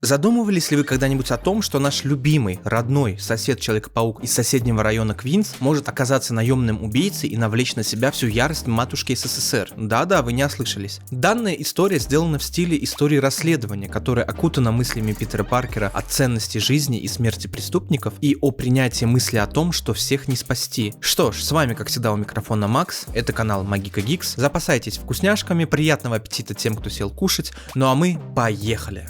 Задумывались ли вы когда-нибудь о том, что наш любимый, родной сосед Человек-паук из соседнего района Квинс может оказаться наемным убийцей и навлечь на себя всю ярость матушки СССР? Да-да, вы не ослышались. Данная история сделана в стиле истории расследования, которая окутана мыслями Питера Паркера о ценности жизни и смерти преступников и о принятии мысли о том, что всех не спасти. Что ж, с вами, как всегда, у микрофона Макс, это канал Магика Гикс. Запасайтесь вкусняшками, приятного аппетита тем, кто сел кушать, ну а мы поехали!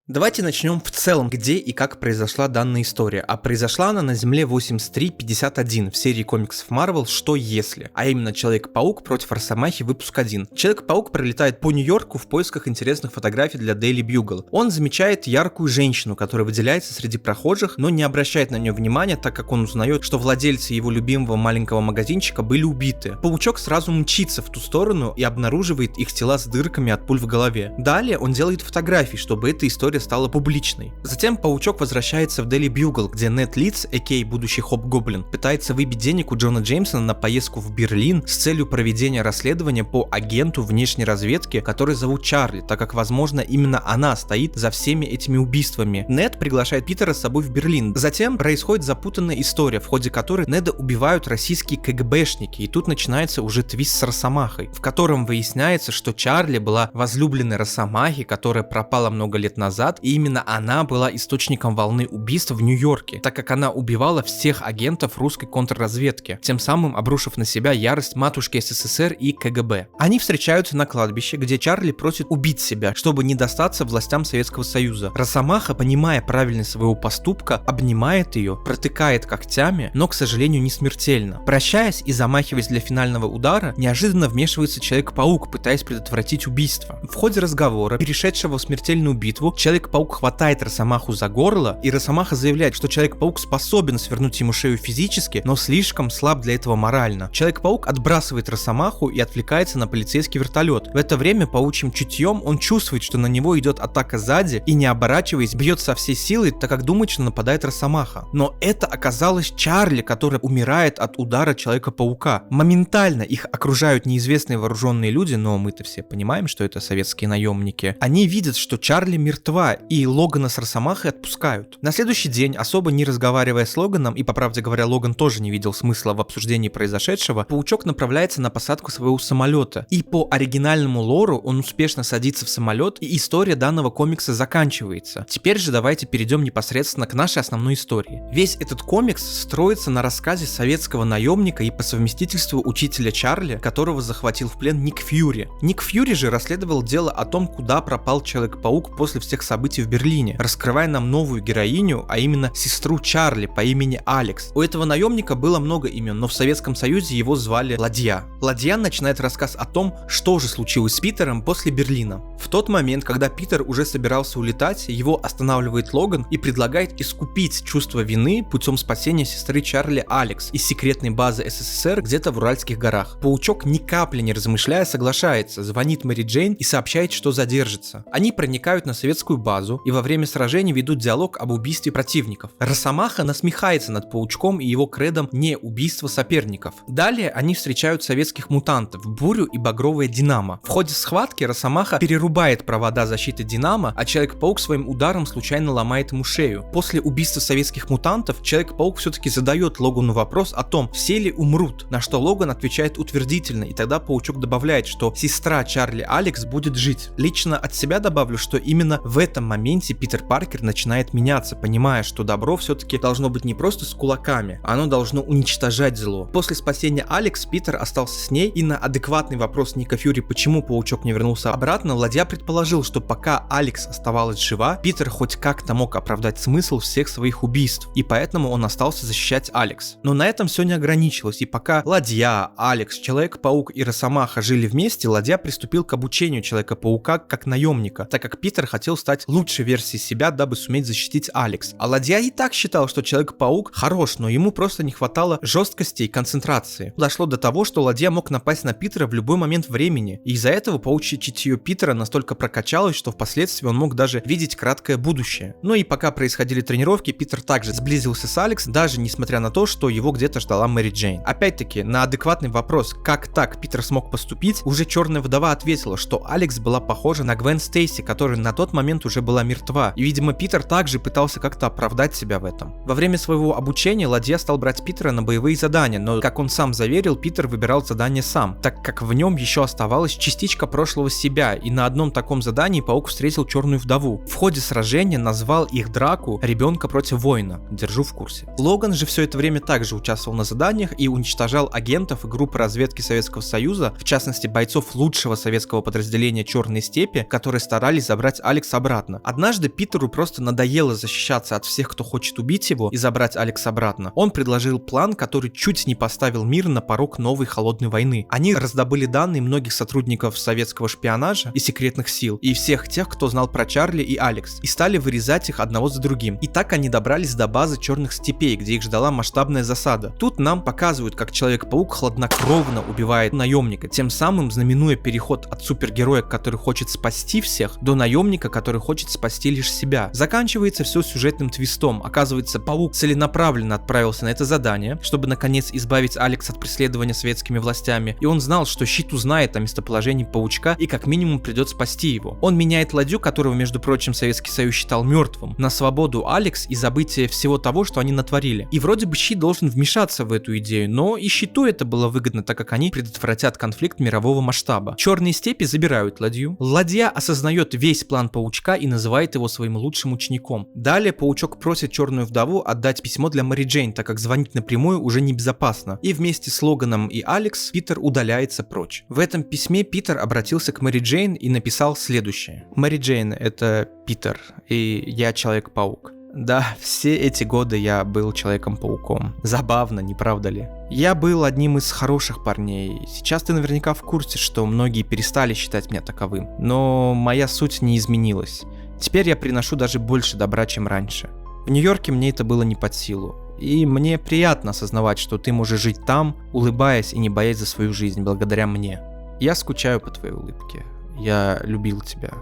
Давайте начнем в целом, где и как произошла данная история. А произошла она на Земле 8351 в серии комиксов Marvel «Что если?», а именно Человек-паук против Росомахи, выпуск 1. Человек-паук пролетает по Нью-Йорку в поисках интересных фотографий для Daily Bugle. Он замечает яркую женщину, которая выделяется среди прохожих, но не обращает на нее внимания, так как он узнает, что владельцы его любимого маленького магазинчика были убиты. Паучок сразу мчится в ту сторону и обнаруживает их тела с дырками от пуль в голове. Далее он делает фотографии, чтобы эта история стала публичной. Затем Паучок возвращается в Daily Bugle, где Нед Лидс, а.к.а. будущий Хоб-Гоблин, пытается выбить денег у Джона Джеймсона на поездку в Берлин с целью проведения расследования по агенту внешней разведки, который зовут Чарли, так как, возможно, именно она стоит за всеми этими убийствами. Нед приглашает Питера с собой в Берлин. Затем происходит запутанная история, в ходе которой Неда убивают российские КГБшники, и тут начинается уже твист с Росомахой, в котором выясняется, что Чарли была возлюбленной Росомахи, которая пропала много лет назад, и именно она была источником волны убийств в Нью-Йорке, так как она убивала всех агентов русской контрразведки, тем самым обрушив на себя ярость матушки СССР и КГБ. Они встречаются на кладбище, где Чарли просит убить себя, чтобы не достаться властям Советского Союза. Росомаха, понимая правильность своего поступка, обнимает ее, протыкает когтями, но, к сожалению, не смертельно. Прощаясь и замахиваясь для финального удара, неожиданно вмешивается Человек-паук, пытаясь предотвратить убийство. В ходе разговора, перешедшего в смертельную битву, Человек-паук хватает Росомаху за горло, и Росомаха заявляет, что Человек-паук способен свернуть ему шею физически, но слишком слаб для этого морально. Человек-паук отбрасывает Росомаху и отвлекается на полицейский вертолет. В это время паучьим чутьем он чувствует, что на него идет атака сзади, и не оборачиваясь, бьет со всей силы, так как думает, что нападает Росомаха. Но это оказалось Чарли, которая умирает от удара Человека-паука. Моментально их окружают неизвестные вооруженные люди, но мы-то все понимаем, что это советские наемники. Они видят, что Чарли мертва, и Логана с Росомахой отпускают. На следующий день, особо не разговаривая с Логаном, и по правде говоря, Логан тоже не видел смысла в обсуждении произошедшего, Паучок направляется на посадку своего самолета. И по оригинальному лору он успешно садится в самолет, и история данного комикса заканчивается. Теперь же давайте перейдем непосредственно к нашей основной истории. Весь этот комикс строится на рассказе советского наемника и по совместительству учителя Чарли, которого захватил в плен Ник Фьюри. Ник Фьюри же расследовал дело о том, куда пропал Человек-паук после всех событий в Берлине, раскрывая нам новую героиню, а именно сестру Чарли по имени Алекс. У этого наемника было много имен, но в Советском Союзе его звали Ладья. Ладья начинает рассказ о том, что же случилось с Питером после Берлина. В тот момент, когда Питер уже собирался улетать, его останавливает Логан и предлагает искупить чувство вины путем спасения сестры Чарли Алекс из секретной базы СССР где-то в Уральских горах. Паучок, ни капли не размышляя, соглашается, звонит Мэри Джейн и сообщает, что задержится. Они проникают на советскую базу и во время сражений ведут диалог об убийстве противников. Росомаха насмехается над Паучком и его кредом «не убийство соперников». Далее они встречают советских мутантов Бурю и Багровое Динамо. В ходе схватки Росомаха перерубает провода защиты Динамо, а Человек-паук своим ударом случайно ломает ему шею. После убийства советских мутантов Человек-паук все-таки задает Логану вопрос о том, все ли умрут, на что Логан отвечает утвердительно, и тогда Паучок добавляет, что сестра Чарли Алекс будет жить. Лично от себя добавлю, что именно в этом моменте Питер Паркер начинает меняться, понимая, что добро все-таки должно быть не просто с кулаками, оно должно уничтожать зло. После спасения Алекс Питер остался с ней, и на адекватный вопрос Ника Фьюри, почему Паучок не вернулся обратно, Ладья предположил, что пока Алекс оставалась жива, Питер хоть как-то мог оправдать смысл всех своих убийств, и поэтому он остался защищать Алекс. Но на этом все не ограничилось, и пока Ладья, Алекс, Человек-паук и Росомаха жили вместе, Ладья приступил к обучению Человека-паука как наемника, так как Питер хотел стать лучшей версией себя, дабы суметь защитить Алекс. А Ладья и так считал, что Человек-паук хорош, но ему просто не хватало жесткости и концентрации. Дошло до того, что Ладья мог напасть на Питера в любой момент времени, и из-за этого паучье чутье Питера настолько прокачалось, что впоследствии он мог даже видеть краткое будущее. Ну и пока происходили тренировки, Питер также сблизился с Алекс, даже несмотря на то, что его где-то ждала Мэри Джейн. Опять-таки, на адекватный вопрос, как так Питер смог поступить, уже Черная Вдова ответила, что Алекс была похожа на Гвен Стейси, которая на тот момент уже была мертва, и, видимо, Питер также пытался как-то оправдать себя в этом. Во время своего обучения Ладья стал брать Питера на боевые задания, но, как он сам заверил, Питер выбирал задание сам, так как в нем еще оставалась частичка прошлого себя, и на одном таком задании паук встретил Черную Вдову. В ходе сражения назвал их драку «Ребенка против воина». Держу в курсе. Логан же все это время также участвовал на заданиях и уничтожал агентов и группы разведки Советского Союза, в частности бойцов лучшего советского подразделения Черной Степи, которые старались забрать Алекс обратно. Однажды Питеру просто надоело защищаться от всех, кто хочет убить его и забрать Алекс обратно. Он предложил план, который чуть не поставил мир на порог новой холодной войны. Они раздобыли данные многих сотрудников советского шпионажа и секретных сил, и всех тех, кто знал про Чарли и Алекс, и стали вырезать их одного за другим. И так они добрались до базы Черных Степей, где их ждала масштабная засада. Тут нам показывают, как Человек-паук хладнокровно убивает наемника, тем самым знаменуя переход от супергероя, который хочет спасти всех, до наемника, который хочет спасти лишь себя. Заканчивается все сюжетным твистом. Оказывается, паук целенаправленно отправился на это задание, чтобы наконец избавить Алекс от преследования советскими властями, и он знал, что Щит узнает о местоположении паучка и как минимум придет спасти его. Он меняет Ладью, которого, между прочим, Советский Союз считал мертвым, на свободу Алекс и забытие всего того, что они натворили. И вроде бы Щит должен вмешаться в эту идею, но и Щиту это было выгодно, так как они предотвратят конфликт мирового масштаба. Черные Степи забирают Ладью. Ладья осознает весь план паучка и называет его своим лучшим учеником. Далее паучок просит Черную Вдову отдать письмо для Мэри Джейн, так как звонить напрямую уже небезопасно. И вместе с Логаном и Алекс Питер удаляется прочь. В этом письме Питер обратился к Мэри Джейн и написал следующее. Мэри Джейн, это Питер, и я Человек-паук. Да, все эти годы я был Человеком-пауком. Забавно, не правда ли? Я был одним из хороших парней. Сейчас ты наверняка в курсе, что многие перестали считать меня таковым. Но моя суть не изменилась. Теперь я приношу даже больше добра, чем раньше. В Нью-Йорке мне это было не под силу. И мне приятно осознавать, что ты можешь жить там, улыбаясь и не боясь за свою жизнь, благодаря мне. Я скучаю по твоей улыбке. Я любил тебя.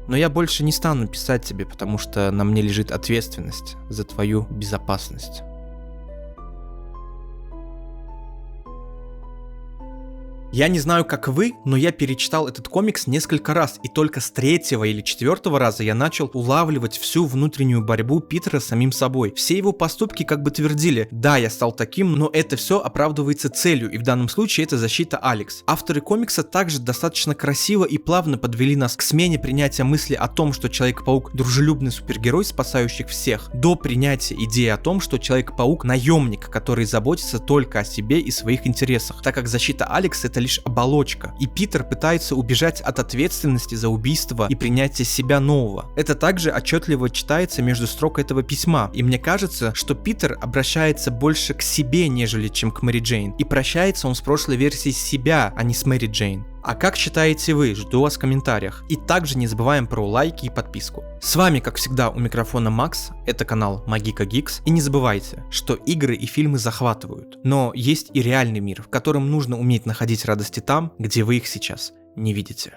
Но я больше не стану писать тебе, потому что на мне лежит ответственность за твою безопасность. Я не знаю, как вы, но я перечитал этот комикс несколько раз, и только с 3-го или 4-го раза я начал улавливать всю внутреннюю борьбу Питера с самим собой. Все его поступки как бы твердили: да, я стал таким, но это все оправдывается целью, и в данном случае это защита Алекс. Авторы комикса также достаточно красиво и плавно подвели нас к смене принятия мысли о том, что Человек-паук дружелюбный супергерой, спасающий всех, до принятия идеи о том, что Человек-паук наемник, который заботится только о себе и своих интересах, так как защита Алекс — это лишь оболочка, и Питер пытается убежать от ответственности за убийство и принятие себя нового. Это также отчетливо читается между строк этого письма, и мне кажется, что Питер обращается больше к себе, нежели чем к Мэри Джейн, и прощается он с прошлой версией себя, а не с Мэри Джейн. А как считаете вы? Жду вас в комментариях. И также не забываем про лайки и подписку. С вами, как всегда, у микрофона Макс, это канал Магика Гикс, и не забывайте, что игры и фильмы захватывают, но есть и реальный мир, в котором нужно уметь находить радости там, где вы их сейчас не видите.